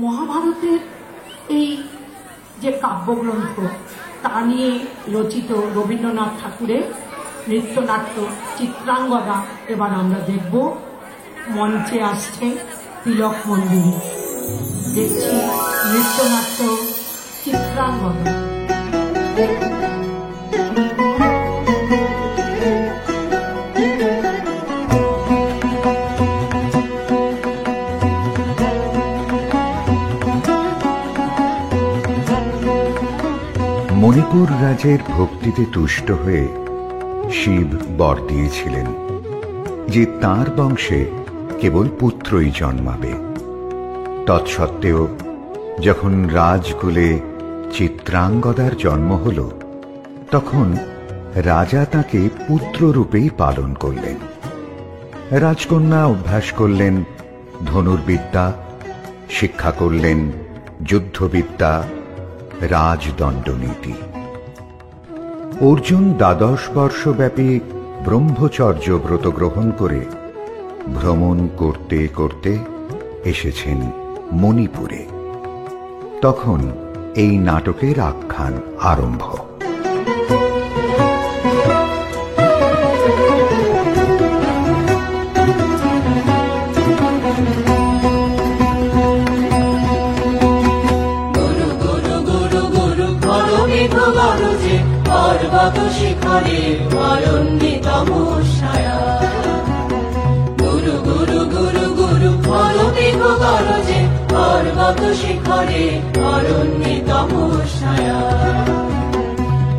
মহাভারতের এই যে কাব্যগ্রন্থ তা নিয়ে রচিত রবীন্দ্রনাথ ঠাকুরের নৃত্যনাট্য চিত্রাঙ্গদা এবার আমরা দেখব। মঞ্চে আসছে তিলক মন্দির, দেখছি নৃত্যনাট্য চিত্রাঙ্গদা। মণিপুর রাজের ভক্তিতে তুষ্ট হয়ে শিব বর দিয়েছিলেন যে তাঁর বংশে কেবল পুত্রই জন্মাবে। তৎসত্ত্বেও যখন রাজকুলে চিত্রাঙ্গদার জন্ম হল, তখন রাজা তাকে পুত্ররূপেই পালন করলেন। রাজকন্যা অভ্যাস করলেন ধনুর্বিদ্যা, শিক্ষা করলেন যুদ্ধবিদ্যা, রাজদণ্ডনীতি। অর্জুন 12 বর্ষব্যাপী ব্রহ্মচর্য ব্রত গ্রহণ করে ভ্রমণ করতে করতে এসেছেন মণিপুরে। তখন এই নাটকের আখ্যান আরম্ভ। পর্বত শিখরে অরণ্যে তমস্যায়া, গুরু গুরু গুরু গুরু খর মেঘ গরজে পর্বত শিখরে অরণ্যে তমস্যায়া।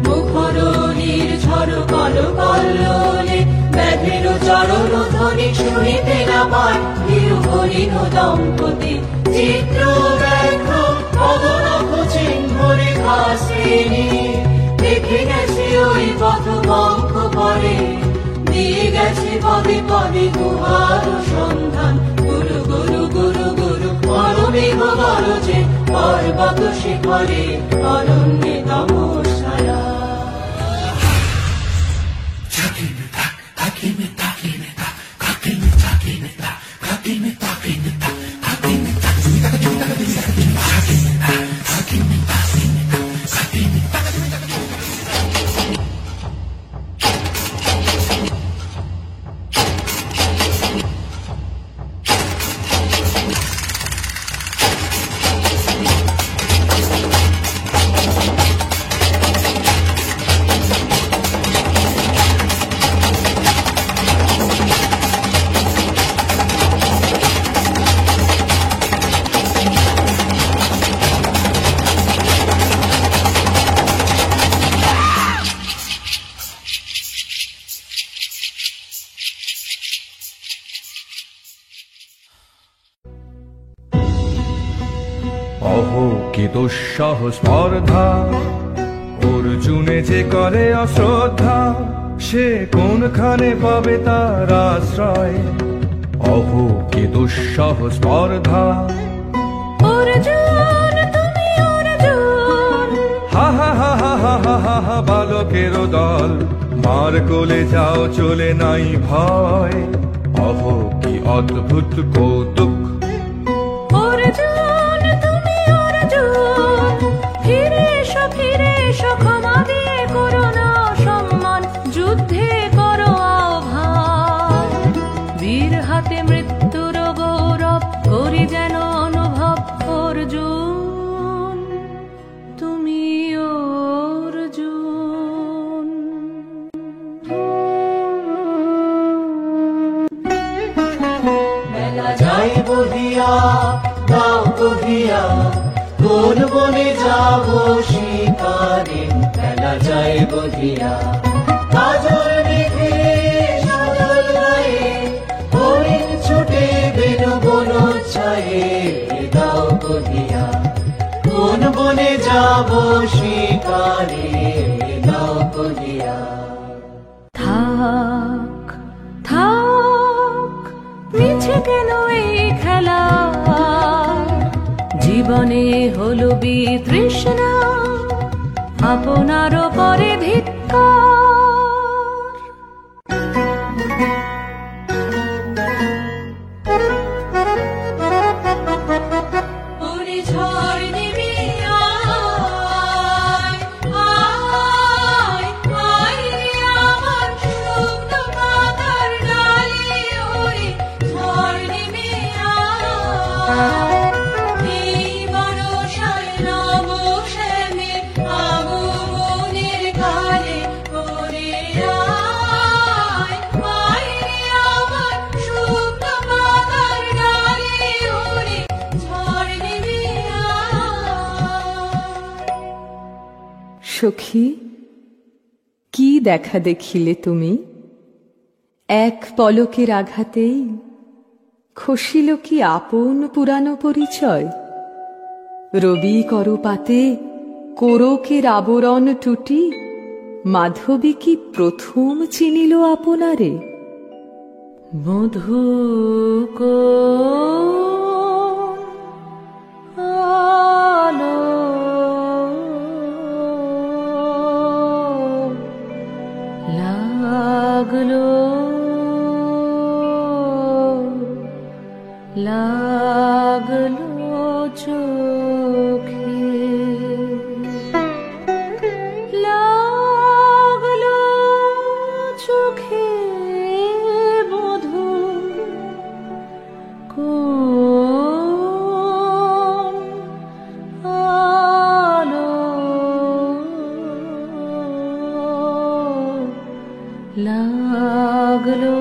মুখর নির্ঝর কল কল্লোলে ব্যাঘ্রের চরণ ধ্বনি শুনিতে না পায় ভীরু হরিণ দম্পতি চিত্র দেখা পদনখ চিহ্ন রেখা শ্রেণী। দেখে গেছে ওই পথ বঙ্ক পরে, দিয়ে গেছে পদে পদে গুহার সন্ধান। গুরু গুরু গুরু গুরু পরমেঘ গরজে পর্বত শিখরে অরণ্যে তমস্যায়া। অহো কি দুঃসহ স্পর্ধা, অর্জুনে যে করে অশ্রদ্ধা, সে কোনখানে পাবে তার আশ্রয়। অহো কি দুঃসহ স্পর্ধা, অর্জুন তুমি অর্জুন, হা হা হা হা হা হা হা হা, বালকেরও দল মার কোলে যাও চলে নাই ভয়। অহো কি অদ্ভুত কৌতুক, অর্জুন তুমি অর্জুন, ফিরে এসো ক্ষমা দিয়ে করো না সম্মান, যুদ্ধে করো আহ্বান। বীর হাতে মৃত্যুর গৌরব করি যেন অনুভব, অর্জুন তুমি অর্জুন। মেলা যাই বহিয়া গাও কহিয়া, কোন বনে যাব শিকারে। মেলা যাই বহিয়া কাজল মেঘে সাজল গায়ে, হরিণ ছুটে বেনু বন ছায়ে। গাও কহিয়া কোন বনে যাব শিকারে। গাও কহিয়া থাক থাক মিছে কেন এই খেলা, জীবনে হলো বিতৃষ্ণা, আপনারও পরে ধিক্কার। ওরে সখী, কি দেখা দেখিলে তুমি? এক পলকের আঘাতেই খসিল কি আপন পুরানো পরিচয়? রবি করপাতে কোরকের আবরণ টুটি মাধবী কি প্রথম চিনিল আপনারে? মধু আলো লাগলো লাগলো চোখে, লাগলো চোখে মধু কোন আলো লাগলো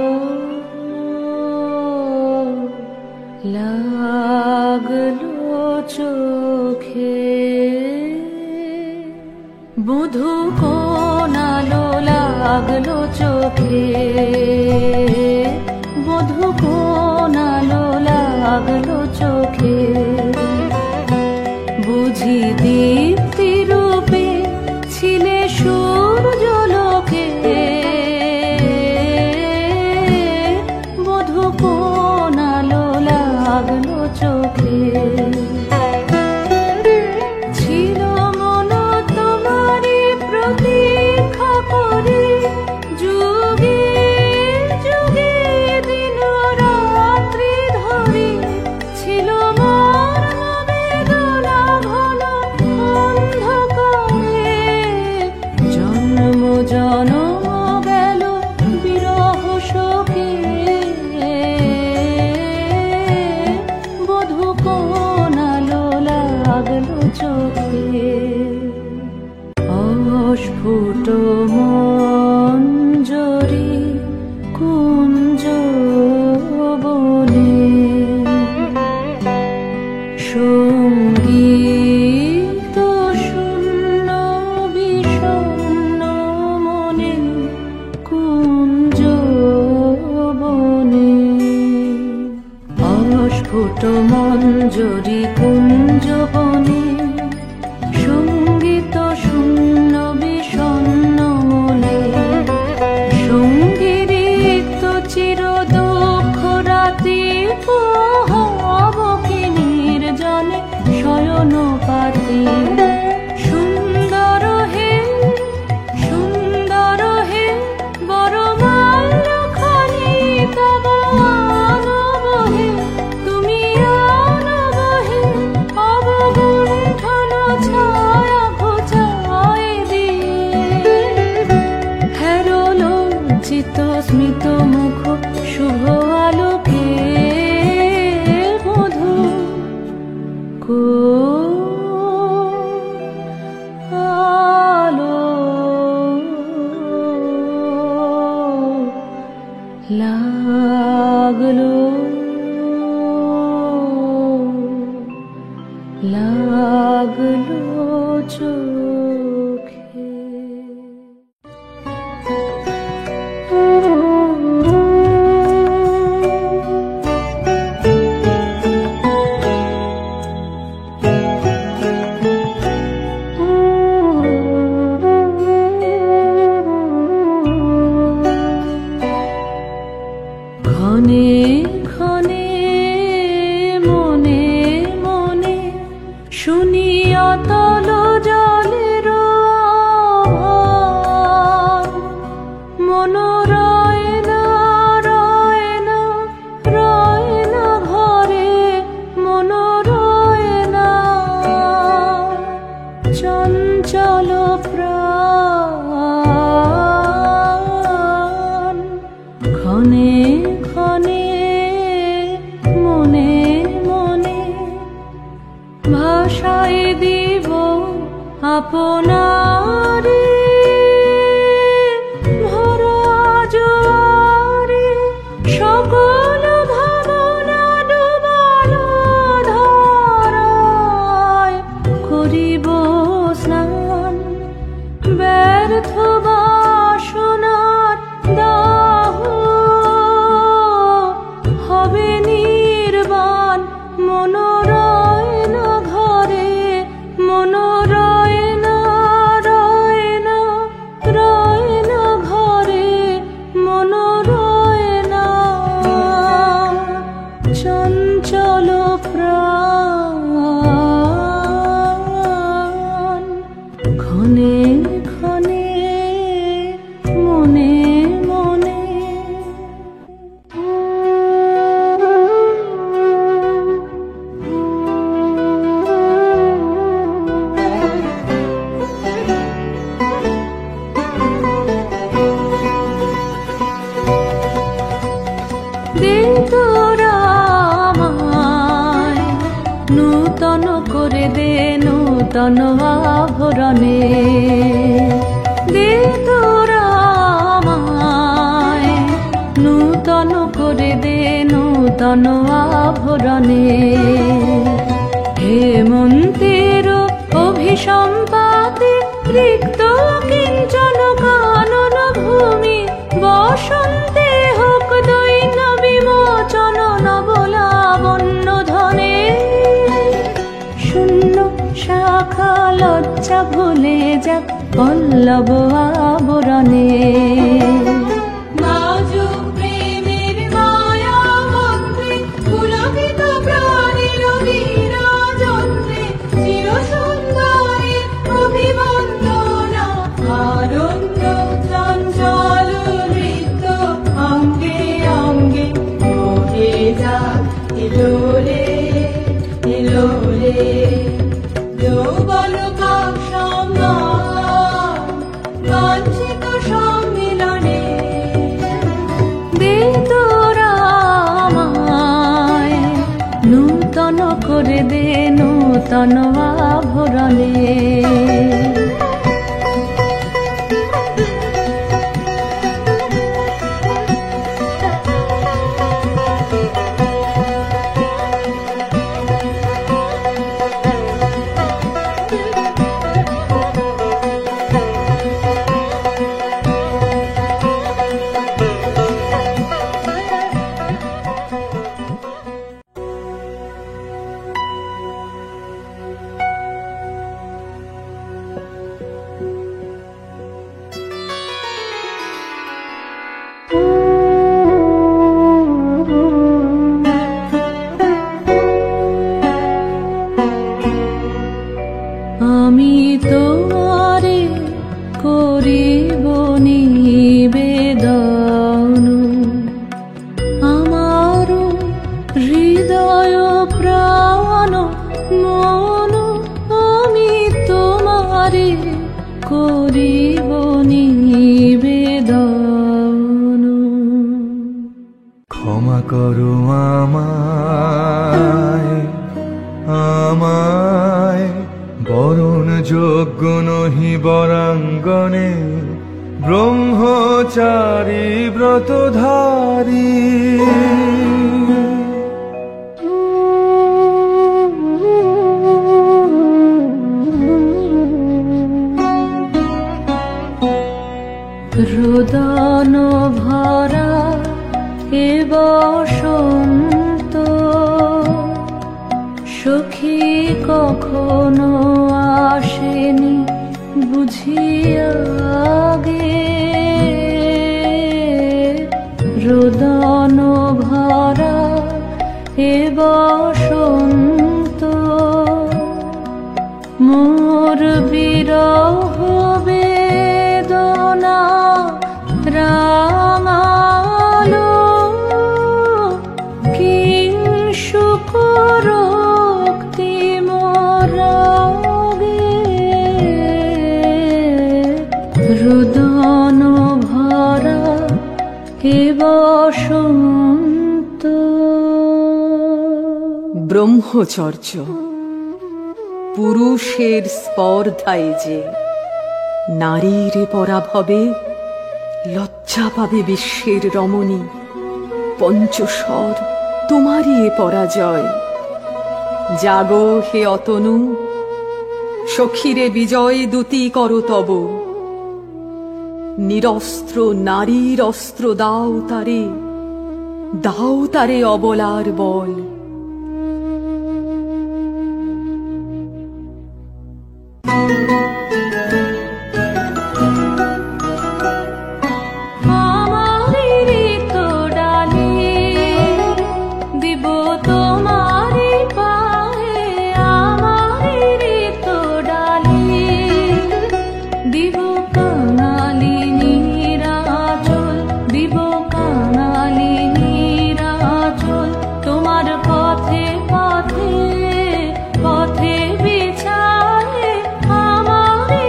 লাগলো চোখে, মধু কোন আলো লাগলো চোখে, মধু কোন আলো লাগলো চোখে, বুঝি দীপ্তি রূপে ছিলে সূর্যলোকে, মধু কোন আলো লাগলো চোখে, ছিল মন তোমারি প্রতীক্ষা করে, যুগে যুগে দিন রাত্রি ধরে, ছিল মোর বেদনা ঘন অন্ধকারে, জন্ম জনম গেল বিরহ শোকে, বধূ কোন আলো লাগলো চোখে, অস্ফুট মঞ্জরি কুঞ্জ বনে, সঙ্গীত শূন্য বিষণ্ণ মনে কুঞ্জ বনে, অস্ফুট মঞ্জরি কুঞ্জ বনে, সঙ্গীত শূন্য বিষণ্ণ মনে, সঙ্গীত চির দুঃখ রাতি পোহাব কি নির্জনে শয়ন পাতি, সুন্দর হে বড় মাল্যখানি তব আনব হে, তুমি আনব হে অবগুণ্ঠন ছায়া ঘোচায় দিয়ে, হেরো লজ্জিত স্মিত মুখ শুভ আলোকে, মধু আলো লাগলো লাগলো চোখে। ক্ষণে ক্ষণে মনে মনে শুনি অতল জলের আওয়াজ, মন রয় না রয় না রয় না ঘরে, মন রয় না চঞ্চল প্রাণ, ক্ষণে ক্ষণে মনে মনে ভাষায় দিব আপনারে, ভরা জোয়ারে সকল ভাবনা ডুবানো ধারায় করিব স্নান, নূতন করে দে নূতন আভরণে, দে তোরা আমায় নূতন করে দে নূতন আভরণে। হেমন্তের অভিসম্পাতে রিক্ত কিঞ্চন কানন ভূমি, বসন্তে হোক দৈন্য বিমোচন নবলাবণ্য ধনে। শূন্য শাখা লজ্জা ভুলে যাক পল্লব আবরণে। নূতন করে দে নূতন আভরণে। আমি তোমারে করিব নিবেদন, আমার হৃদয় প্রাণ মন আমি তোমারে করিব নিবেদন। ক্ষমা করো আমায়, আমায় বরণ যোগ্য নহি বরাঙ্গনে, ব্রহ্মচারী ব্রতধারী। রোদন ভরা এ বসন্ত, সখী কখনো আসেনি বুঝিয়া গে। রোদন ভরা এ বসন্ত, মোর বিরহ বেদনা রাঙালো, কিংসুক রক্তি মোরাগে। রোদন ভরা এ বসন্ত। ব্রহ্মচর্য পুরুষের স্পর্ধায় যে, নারীর পরাভবে লজ্জা পাবে বিশ্বের রমণী। পঞ্চস্বর তোমারই এ পরাজয়। জাগো হে অতনু, সখীরে বিজয় দূতি করো তব। নিরস্ত্র নারীর অস্ত্র দাও তারে, দাও তারে অবলার বল। পথে পথে বিছায়ে আমার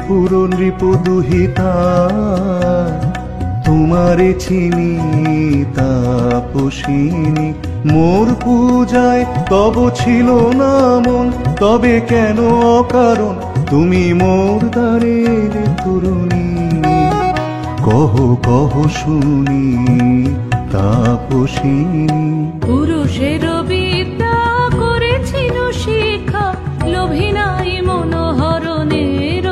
নৃপুর নৃপদুহিতা তোমারে চিনি তাপসিনী মোর পূজায় তব ছিল না মন তবে কেন অকারণ তুমি মোর দ্বারের তরুণী কহ কহ শুনি তাপসিনী পুরুষের বিদ্যা করেছিল শিক্ষা লোভী নাই মনোহরণের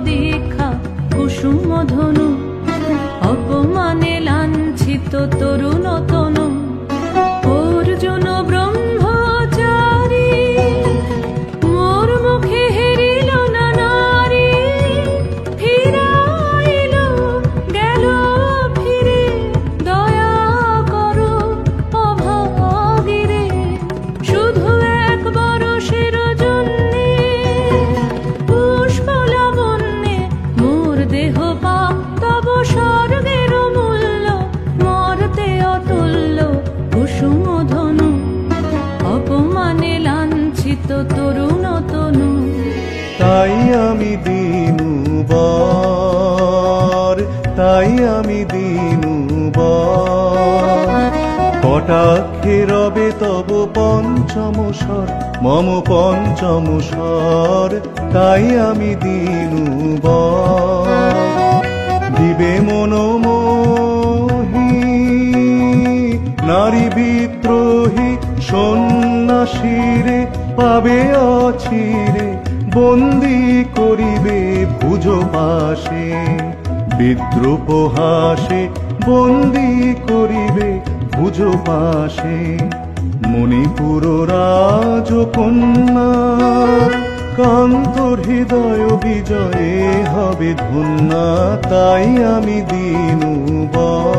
দীক্ষা কুসুম ধনু অপমানে লাঞ্ছিত তরুণ তনু অর্জুন ব্রহ্মচারী মোর মুখে হেরিল না নারী ফিরাইল গেল ফিরে দয়া করো অভাগীরে শুধু এক বরষের জন্যে পুষ্প লাবণ্যে মোর দেহ পাপ তব স্বর্গের মূল্য মরতে অতুল্য কুসুম ধনু অপমানে লাঞ্ছিত তরুণ তনু তাই আমি দিনুবার তাই আমি দিনুবার কটাক্ষে রবে তব পঞ্চম স্বর মম পঞ্চম স্বর তাই আমি দিনুবার দিবে মনোমোহী নারী বিদ্রোহী সন্ন্যাসীরে পাবে অচিরে বন্দি করিবে ভুজ পাশে বিদ্রুপ হাসে বন্দি করিবে ভুজ পাশে মণিপুর রাজকন্যা কান্তর হৃদয় বিজয়ে হবে ধন্যা তাই আমি দিনুবার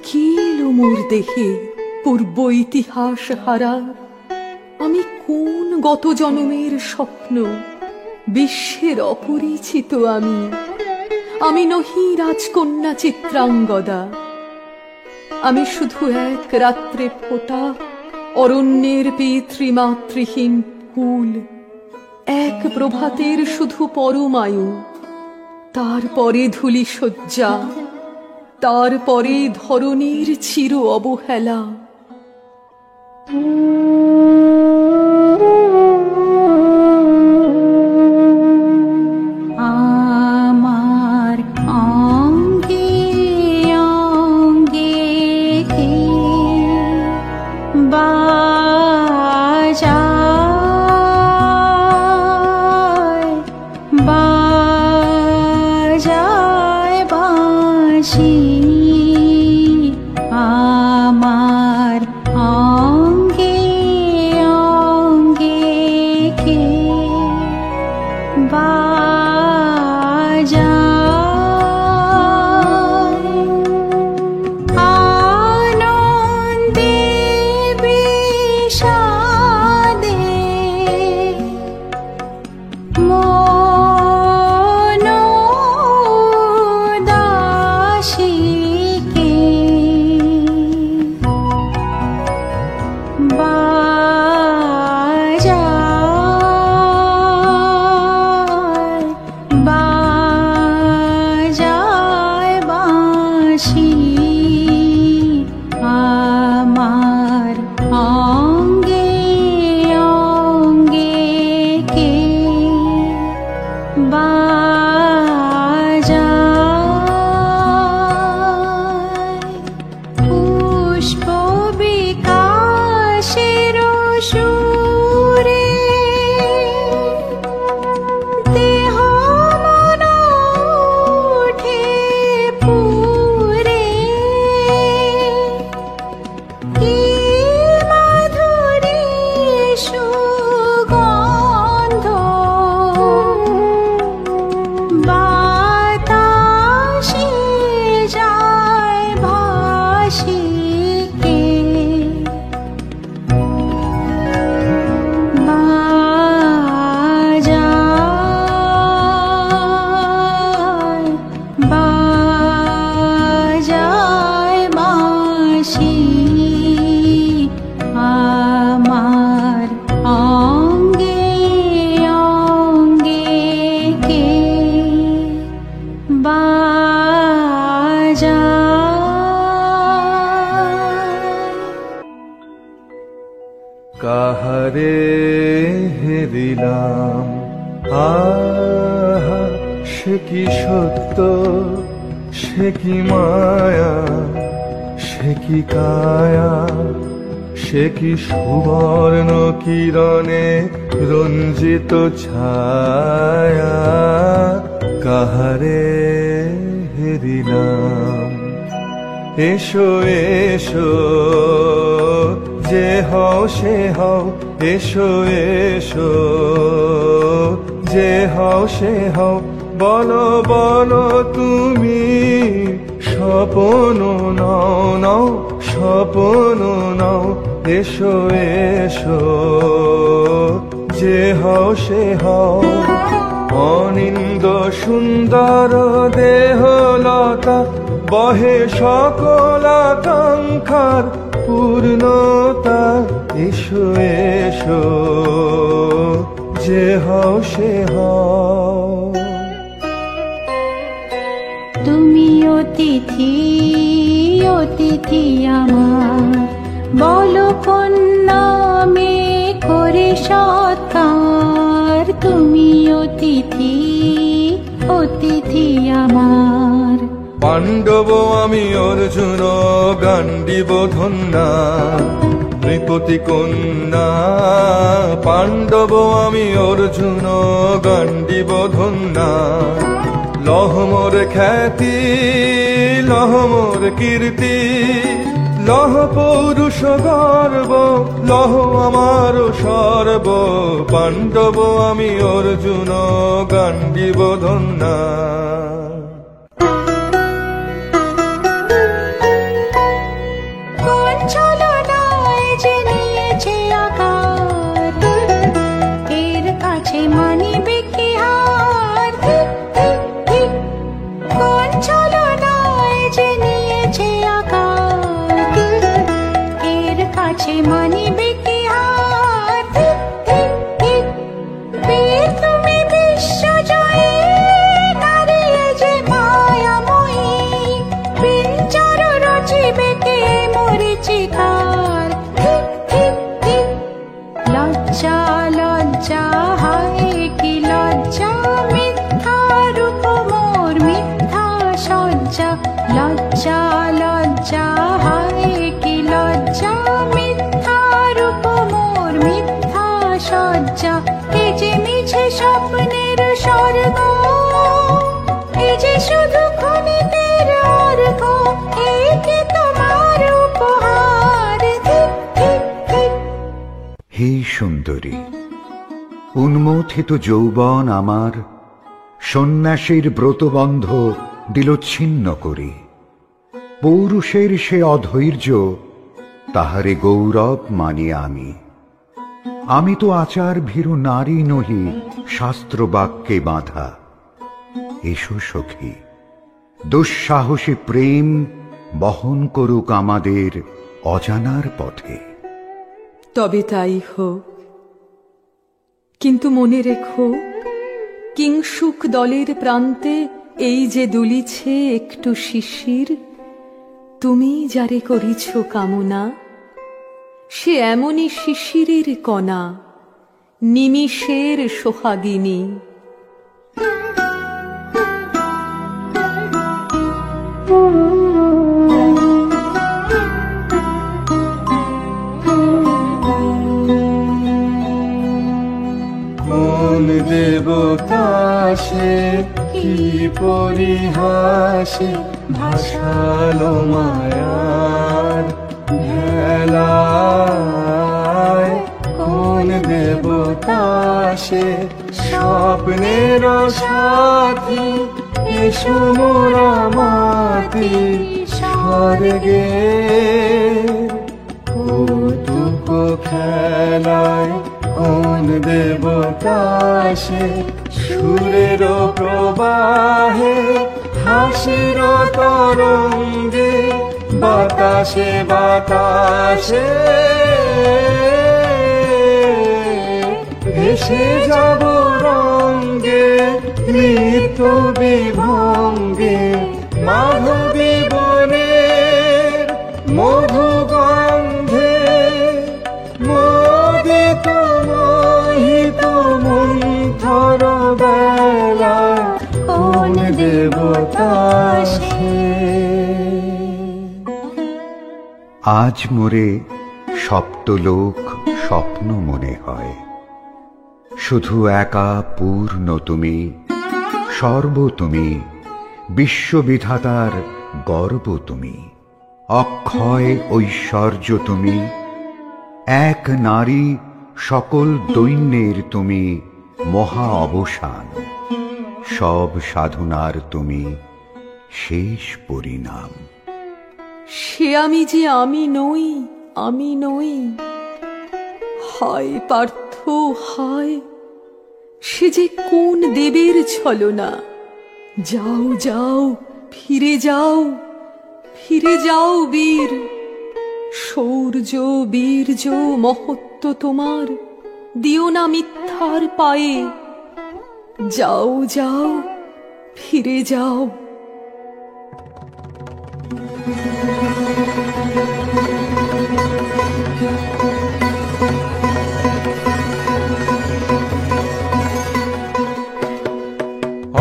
কি এলো মোর দেহে পূর্ব ইতিহাস হারা? আমি কোন গত জনমের স্বপ্ন? বিশ্বের অপরিচিত আমি নহি রাজকন্যা চিত্রাঙ্গদা। আমি শুধু এক রাত্রে ফোটা অরণ্যের পিতৃমাতৃহীন ফুল, এক প্রভাতের শুধু পরমায়ু, তারপরে ধূলি শয্যা, তারপরে ধরণীর চির অবহেলা। আমার অঙ্গে অঙ্গে কে বাজায় বাজায় বাঁশি। আমার অঙ্গে অঙ্গে কে আনন্দে বিষাদে মন দাসীকে বাজায় বাঁশি। আমার অঙ্গে অঙ্গে কে বাজায় পুষ্প বিকাশের সুরে দেহ মন ওঠে পুরে। কি মাধুরী সুগন্ধ বাতাসে যায় ভাসি কে বাজায় বাজায় বাঁশি। আমার অঙ্গে অঙ্গে কে বাজায়। কাহারে হেরিলাম, আহা সে কি সত্য, সে কি মায়া, সে কি কায়া, সে কি সুবর্ণ কিরণে রঞ্জিত ছায়া। কাহারে হেরিলাম, এসো এসো যে হও সে হও, এসো এসো যে হও সে হও। বলো বলো তুমি স্বপন নাও নাও, স্বপন নাও। এসো এসো যে হও সে হও। অনিন্দ সুন্দর দেহলতা বহে সকল আকাঙ্ক্ষার পূর্ণতা। এসো এসো যে হও সে হও। তুমি অতিথি অতিথি আমার, বলো কোন নামে করে সৎকার। তুমি অতিথি অতিথি আমার। পাণ্ডব আমি অর্জুন গান্ডীব ধন্যা, নৃপতি কন্যা। পাণ্ডব আমি অর্জুন গান্ডীব ধন্যা। লহ মোর খ্যাতি, লহ মোর কীর্তি, লহ পৌরুষ গর্ব, লহ আমার সর্ব। পাণ্ডব আমি অর্জুন গান্ডীব ধন্যা। সে মানিবে কি হার? ধিক, ধিক, ধিক। বীর তুমি বিশ্বজয়ী, নারী এ যে মায়াময়ী। পিঞ্জর রচিবে কে মরীচিকার? ধিক, ধিক, ধিক। লজ্জা লজ্জা হায় কি লজ্জা, মিথ্যা রূপ মোর মিথ্যা সজ্জা। লজ্জা লজ্জা হায় কি লজ্জা, মিথ্যা রূপ মোর মিথ্যা সজ্জা। এ যে মিছে স্বপ্নের স্বর্গ, এ যে শুধু ক্ষণিকের অর্ঘ, এ কি তোমার উপহার? ধিক, ধিক, ধিক। হে সুন্দরী, উন্মথিত যৌবন আমার সন্ন্যাসীর ব্রতবন্ধ দিল ছিন্ন করি। পৌরুষের সে অধৈর্য, তাহারে গৌরব মানি আমি। আমি তো আচার ভীরু নারী নহি, শাস্ত্র বাক্যে বাঁধা। এসো সখী, দুঃসাহসী প্রেম বহন করুক আমাদের অজানার পথে। তবে তাই হোক, কিন্তু মনে রেখো, কিংসুক দলের প্রান্তে এই যে দুলিছে একটু শিশির, তুমি যারে করিছ কামনা, সে এমনই শিশিরের কণা, নিমিষের সোহাগিনী। কোন দেবতা সে কি পরিহাসে, ভাসালো মায়ার ভেলায়। কোন দেবতা সে স্বপ্নের সাথী, এসো মোরা মাতি স্বর্গে। কৌতুক খেলায় কোন দেবতা সে, সুরের প্রবাহে হাসির তরঙ্গে। বাতাসে বাতাসে ভেসে যাব রঙ্গে, নৃত্য বিভঙ্গে। মাধবী বনের মধুগন্ধে মোদিত মোহিত মন্থর বেলা। কোন দেবতা সে? আজ মোরে সপ্তলোক স্বপ্ন মনে হয়, শুধু একা পূর্ণ তুমি, সর্ব তুমি, বিশ্ববিধাতার গর্ব তুমি, অক্ষয় ঐশ্বর্য তুমি, এক নারী সকল দৈন্যের তুমি মহা অবসান, সব সাধনার তুমি শেষ পরিণাম। সে আমি যে আমি নই, আমি নই। হায় পার্থ হায়, সে যে কোন দেবের ছলনা। যাও যাও, ফিরে যাও, ফিরে যাও বীর। শৌর্য বীর্য মহত্ব তোমার, দিও না মিথ্যার পায়ে। যাও যাও, ফিরে যাও।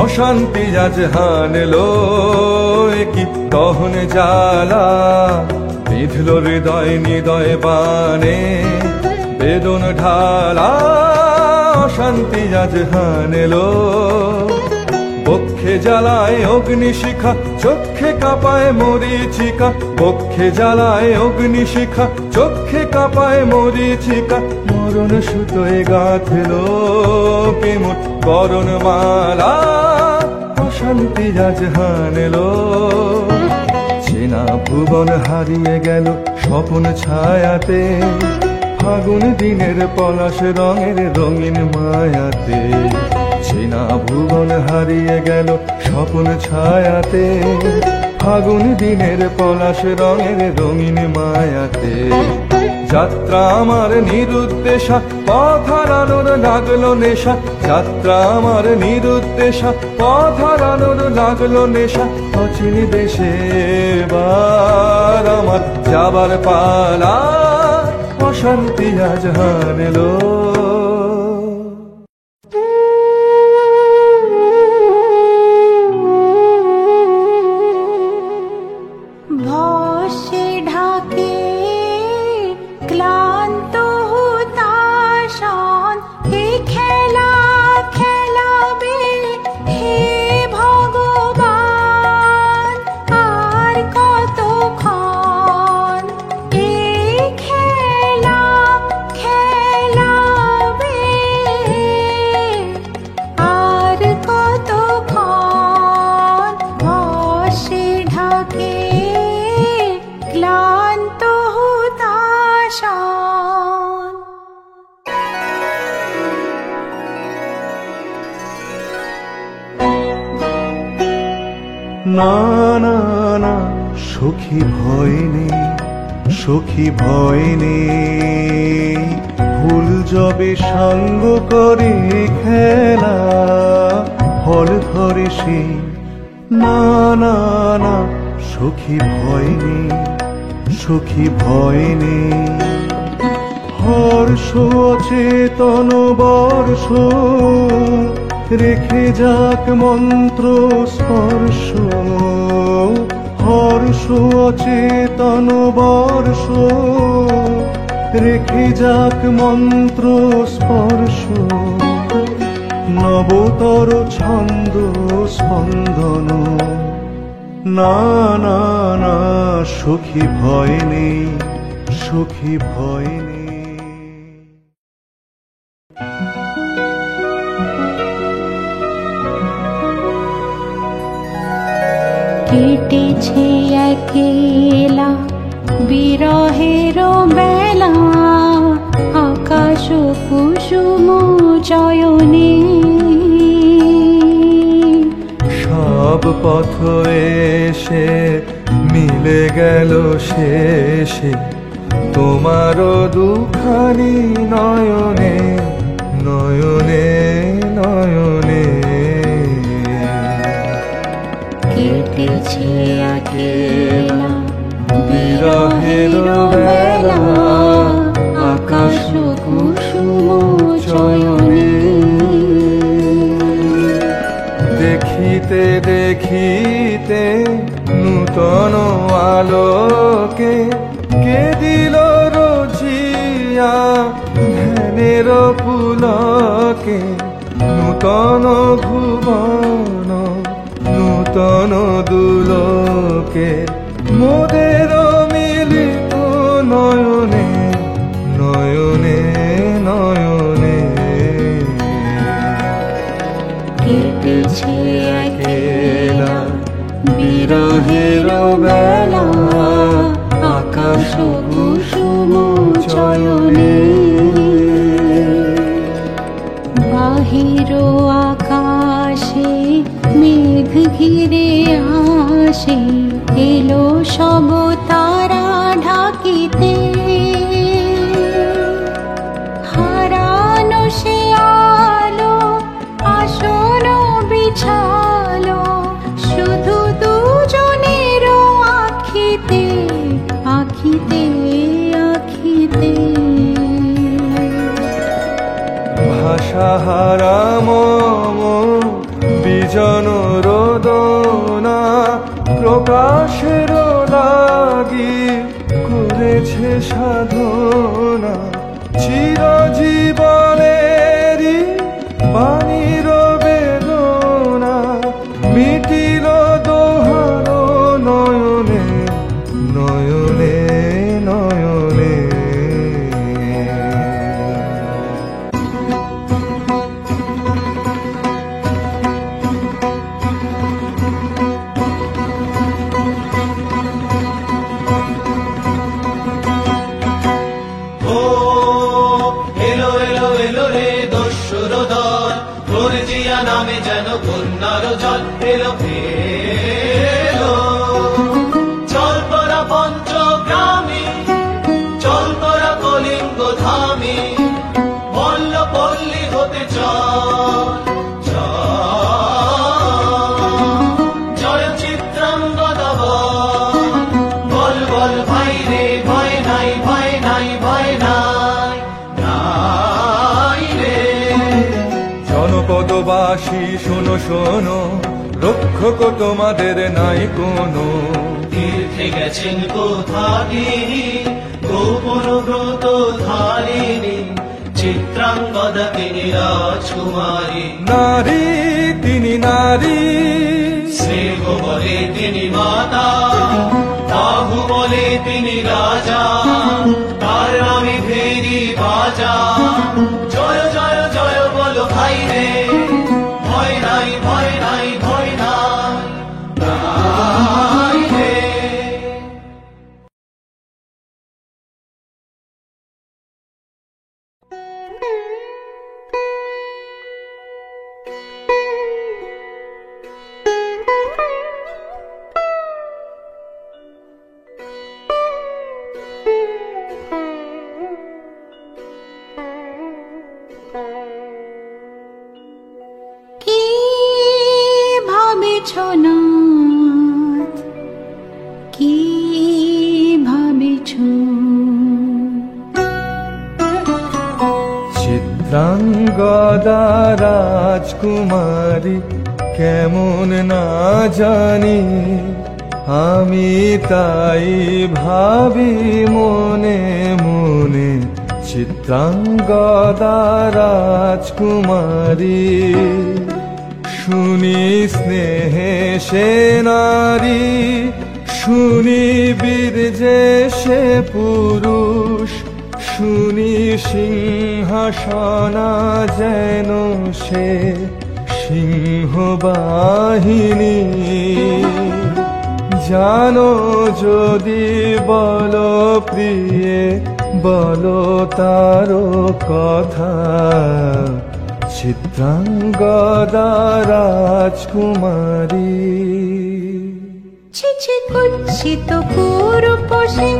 অশান্তি আজ হানলো কি দহন জ্বালা, বিঁধল হৃদয় নিদয় বানে বেদন ঢালা। অশান্তি আজ হানলো, বক্ষে জ্বালায় অগ্নিশিখা, চক্ষে কাঁপায় মরীচিকা। বক্ষে জ্বালায় অগ্নিশিখা, চক্ষে কাঁপায় মরীচিকা। মরণ সুতোয় গাঁথলো কেমন বরণ মালা। অশান্তি আজ হানলো, চেনা ভুবন হারিয়ে গেল স্বপন ছায়াতে। ফাগুন দিনের পলাশ রঙের রঙিন মায়াতে। চেনা ভুবন হারিয়ে গেল স্বপন ছায়াতে। ফাগুন দিনের পলাশ রঙের রঙিন মায়াতে। যাত্রা আমার নিরুদ্দেশা, পথ হারানোর লাগলো নেশা। যাত্রা আমার নিরুদ্দেশা, পথ হারানোর লাগলো নেশা। অচিন দেশে এবার আমার যাবার পালা, অশান্তি আজ হারলো। ভস্মে ঢাকে ক্লান্ত হুতাশন, হে খেলা খেলাবে হে ভগবান, আর কতক্ষণ এই খেলা খেলাবে, আর কতক্ষণ। ভস্মে ঢাকে ক্লান্ত হুতাশন। না না না সখী ভয় নেই, সখী ভয় নেই, ভুল যবে সাঙ্গ করে খেলা ফল ধরে সে। না না না সখী ভয় নেই, সখী ভয় নেই, হর্ষ অচেতন বর্ষ রেখে যাক মন্ত্র স্পর্শ। হর্ষ অচেতন বর্ষ রেখে যাক মন্ত্র স্পর্শ। নবতর ছন্দ স্পন্দন। না না না সখী ভয় নেই, সখী ভয় নেই। কেটেছে একেলা বিরহের বেলা, আকাশ কুসুম চয়নে। সব পথ এসে মিলে গেল শেষে তোমারও দুখানি নয়নে, নয়নে নয়নে। কেটেছে একেলা বিরহের বেলা, আকাশ কুসুম চয়নে। দেখিতে দেখিতে নূতন আলোকে কে দিল রোজিয়া ধ্যানের পুলকে। নূতন ভুবন নূতন দুলোকে মোদের মিলিত নয়নে, নয়নে নয়নে। কেটেছে একেলা বিরহের বেলা, আকাশ কুসুম চয়নে। বাহির আকাশে মেঘ ঘিরে আসে, এলো সব তারা ঢাকিতে। হারানো সে আলো আসন বিছালো, শুধু দুজনের আখিতে আখিতে আখিতে। ভাষাহারা মম বিজন রোদনা, প্রকাশের লাগি করেছে সাধনা। চিরজীবনেরই পানির বেদনা, মিটিল দোহানো নয়নে, নয়নে নয়নে। ব্রতবাসী শোনো শোনো, রক্ষক তোমাদের নাই কোনো। তীর্থে গেছেন কোথা তিনি, গোপন ব্রত ধারিণী, চিত্রাঙ্গদা তিনি রাজকুমারী। নারী তিনি নারী, স্নেহ বলে তিনি মাতা, বাহু বলে তিনি রাজা, তার নামে ভেরি বাজা। জয় জয় জয় বলো ভাই রে, ভয় নাই ভয় নাই ভয় নাই নাই রে। কি ভাবেছ নাথ, কি ভাবেছ? চিত্রাঙ্গদা রাজকুমারী কেমন না জানি, আমি তাই ভাবি মনে মনে। চিত্রাঙ্গদা রাজকুমারী শুনি স্নেহে সে নারী, শুনি বীর্যে সে পুরুষ, শুনি সিংহাসনা যেন সে সিংহবাহিনী। জানো যদি বলো প্রিয়ে, বলো তারও কথা, চিত্রাঙ্গদা রাজকুমারী। ছি ছি কুৎসিত কুরূপসে,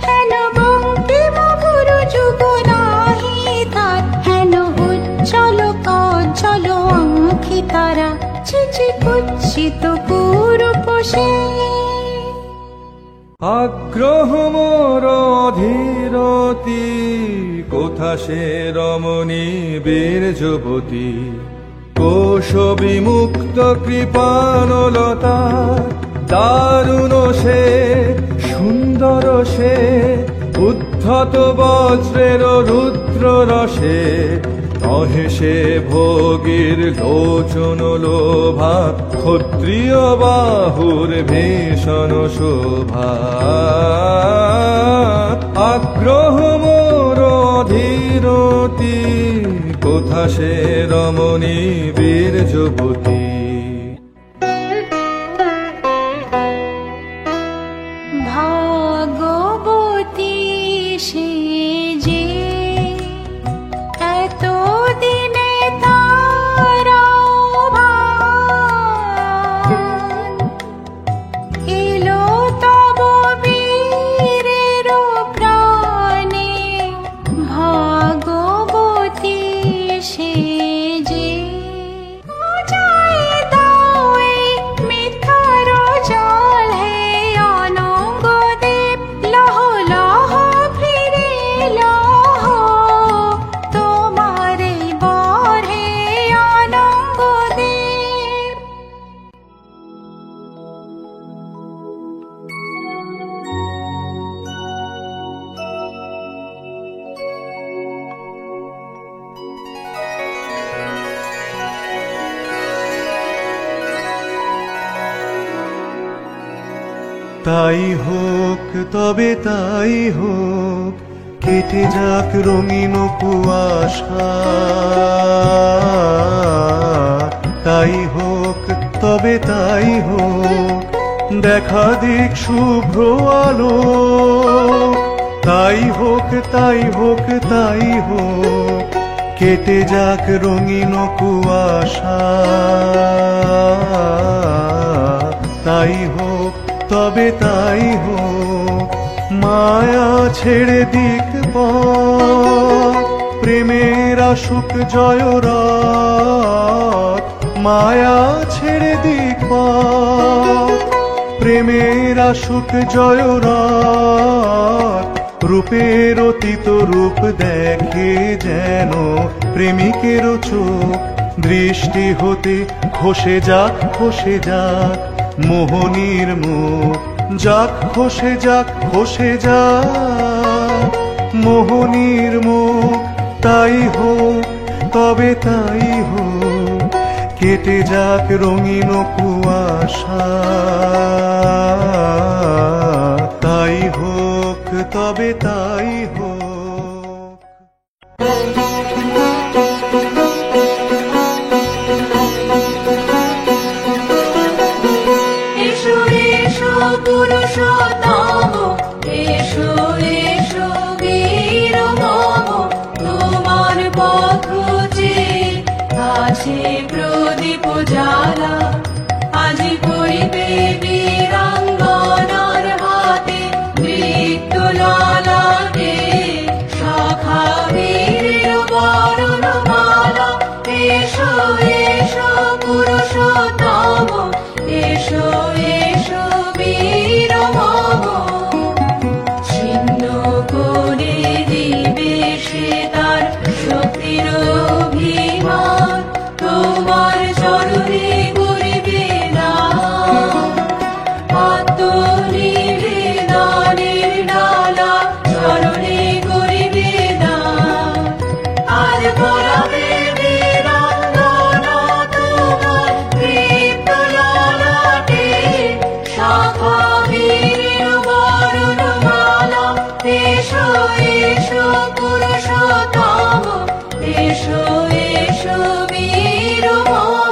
হেন বঙ্কিম গুরু যুগ নাহি তার, হেন উজ্জ্বল কজ্জ্বল আঁখি তারা। ছি ছি কুৎসিত কুরূপসে। আগ্রহ মোর ধীরতি, কোথা সে রমণী বীর্যবতী, কোশ বিমুক্ত কৃপানলতা। দারুণ সে সুন্দর সে, উদ্ধত বজ্রের রুদ্র রসে। নহে সে ভোগীর লোচন লোভা, ক্ষত্রিয় বাহুর ভীষণ শোভা। আগ্রহ মোর ধীরতি, কোথা সে রমণী বীর্যবতী। ভাগবতী সে যে, এত দিনে তার ভান, এলো তব বীরের প্রাণে। ভাগবতী সে যে, যায় দাও এই মিথ্যার জাল হে অনঙ্গদেব। লহ লহ ফিরে লহ তোমার বর হে অনঙ্গদেব। তাই হোক তবে তাই হোক, কেটে যাক রঙিন কুয়াশা। তাই হোক তবে তাই হোক, দেখা দিক শুভ্র আলো। তাই হোক তাই হোক তাই হোক, কেটে যাক রঙিন কুয়াশা। তাই হোক তবে তাই হোক, মায়া ছেড়ে দিক পথ, প্রেমের আসুক জয়রাত। মায়া ছেড়ে দিক পথ, প্রেমের আসুক জয়রাত। রূপের অতীত রূপ দেখে যেন প্রেমিকের চোখ, দৃষ্টি হতে খসে যাক মোহনীর মুখ, যাক খসে যাক মোহনীর মুখ। তাই হোক তবে তাই হোক, কেটে যাক রঙিন কুয়াশা। তাই হোক তবে তাই হোক। এসো এসো পুরুষোত্তম, এসো এসো বীর মম, তোমার পথ চেয়ে আছে প্রদীপ জ্বালা। আজি করিবে বীরাঙ্গনার হাতে নৃত্য ললাটে, শাখা বীরের বরণমালা। এসো এসো পুরুষোত্তম, এসো এসো বীর মম, ছিন্ন করে দিবে সে তার শক্তির অভিমান, তোমার চরণে করিবে দান। আত্মনিবেদনের ডালা চরণে করিবে দান। আজ পরাবে বীরাঙ্গনা তোমার নৃত্য ললাটে, শাখা বীরের বরণমালা। এসো এসো পুরুষোত্তম, এসো এসো বীর মম।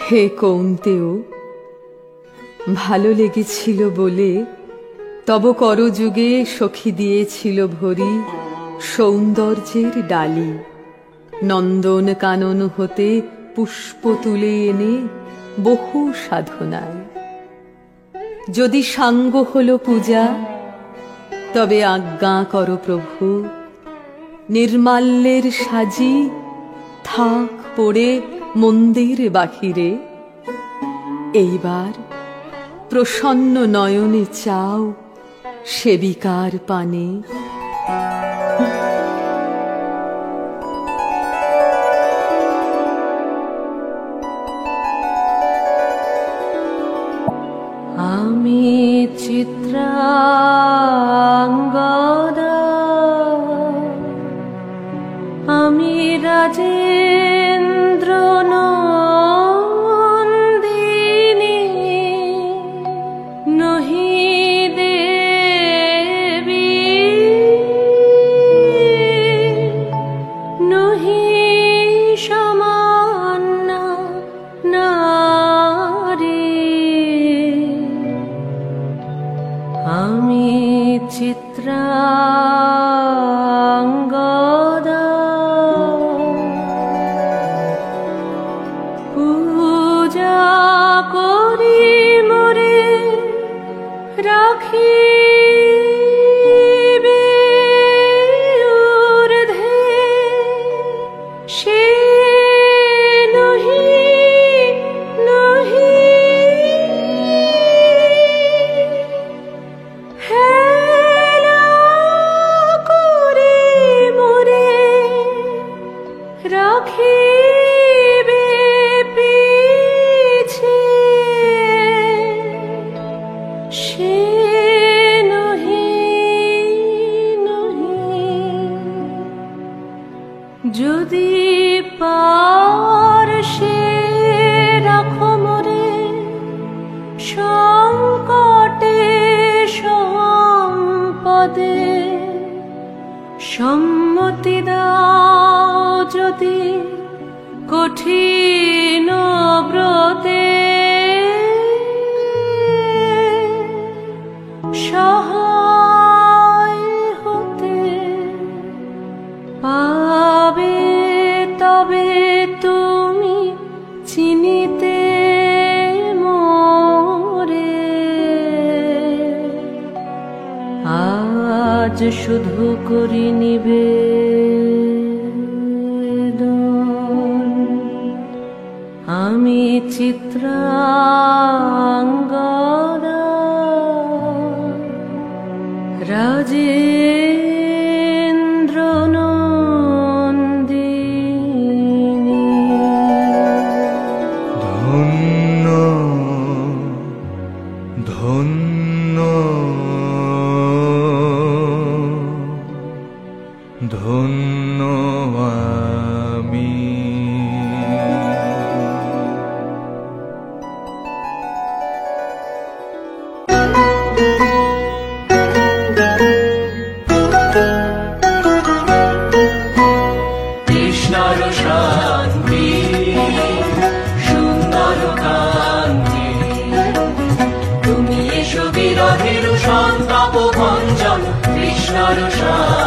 হে কৌন্তেয়, ভালো লেগেছিল বলে তব করযুগে সখী দিয়েছিল ভরি সৌন্দর্যের ডালি। নন্দন কানন হতে পুষ্প তুলে এনে বহু সাধনায়, যদি সাঙ্গ হলো পূজা তবে আজ্ঞা করো প্রভু। নির্মাল্যের সাজি থাক পড়ে মন্দির বাহিরে, এইবার প্রসন্ন নয়নে চাও সেবিকার পানে। আমি চিত্রাঙ্গদা, আমি রাজেন্দ্র নন্দিনী, নহি দেবী নহি সমান্না নারী। আমি চিত্রাঙ্গদা, পূজা করি মোরে রাখিবে ঊর্ধ্বে, সে নহি নহি হেলা করে মোরে রাখিবে পিছে, সে পদে সম্মতি দাও যদি কঠিন ব্রতে সহায় হতে পাবে তবে তুমি চিনিতে মোরে আজ শুধু করি নিবেদন আমি চিত্রাঙ্গদা রাজেন্দ্র নন্দিনী ধন্য ধন্য ধন্য আমি কৃষ্ণর শান্তি সুন্দর কান্তি তুমি এসো বিরোধীর সন্তাপ ভঞ্জন কৃষ্ণর শান্তি